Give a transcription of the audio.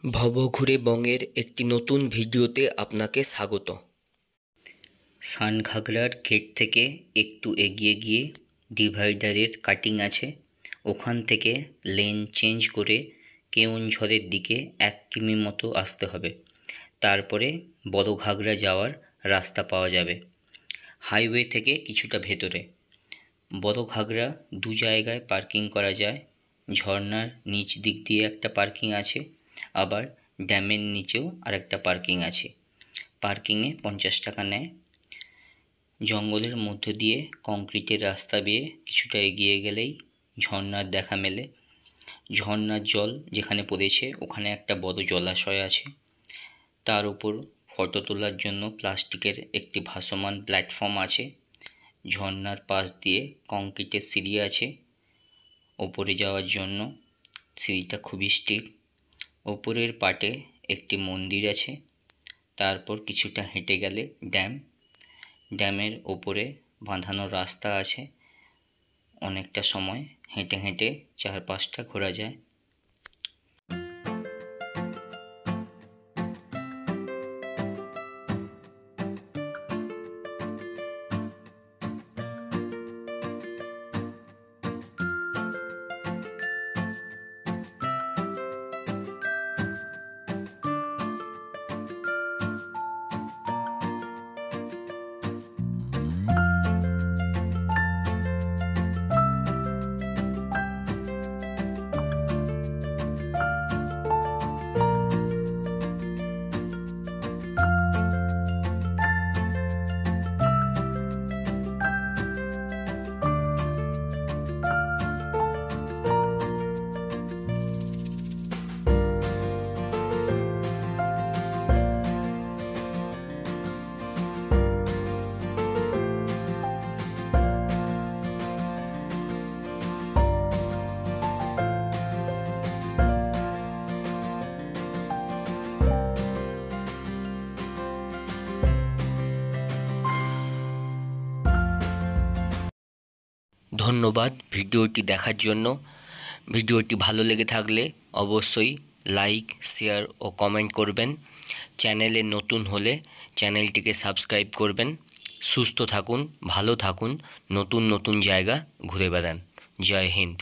ভবঘুরে বংয়ের একটি নতুন ভিডিওতে আপনাকে স্বাগত। সানঘাগরার গেট থেকে একটু এগিয়ে গিয়ে ডিভাইডারের কাটিং আছে, ওখান থেকে লেন চেঞ্জ করে কেওনঝড়ের দিকে 1 কিমি মতো আসতে হবে। তারপরে বড় ঘাগরা যাওয়ার রাস্তা পাওয়া যাবে হাইওয়ে থেকে কিছুটা ভেতরে। বড় ঘাগরা 2 জায়গায় পার্কিং করা যায়। ঝর্ণার নিচ দিক দিয়ে একটা পার্কিং আছে, আবার ড্যামের নিচেও আরেকটা পার্কিং আছে। পার্কিংয়ে 50 টাকা নেয়। জঙ্গলের মধ্য দিয়ে কংক্রিটের রাস্তা বেয়ে কিছুটা এগিয়ে গেলেই ঝর্ণার দেখা মেলে। ঝর্ণার জল যেখানে পড়েছে ওখানে একটা বড় জলাশয় আছে, তার উপর ফটো তোলার জন্য প্লাস্টিকের একটি ভাসমান প্ল্যাটফর্ম আছে। ঝর্ণার পাশ দিয়ে কংক্রিটের সিঁড়ি আছে ওপরে যাওয়ার জন্য। সিঁড়িটা খুবই স্টিপ। ওপরের পাটে একটি মন্দির আছে, তারপর কিছুটা হেঁটে গেলে ড্যামের ওপরে বাঁধানো রাস্তা আছে। অনেকটা সময় হেঁটে হেঁটে চারপাশটা ঘোরা যায়। ধন্যবাদ ভিডিওটি দেখার জন্য। ভিডিওটি ভালো লেগে থাকলে অবশ্যই লাইক, শেয়ার ও কমেন্ট করবেন। চ্যানেলে নতুন হলে চ্যানেলটিকে সাবস্ক্রাইব করবেন। সুস্থ থাকুন, ভালো থাকুন, নতুন নতুন জায়গা ঘুরে বেড়ান। জয় হিন্দ।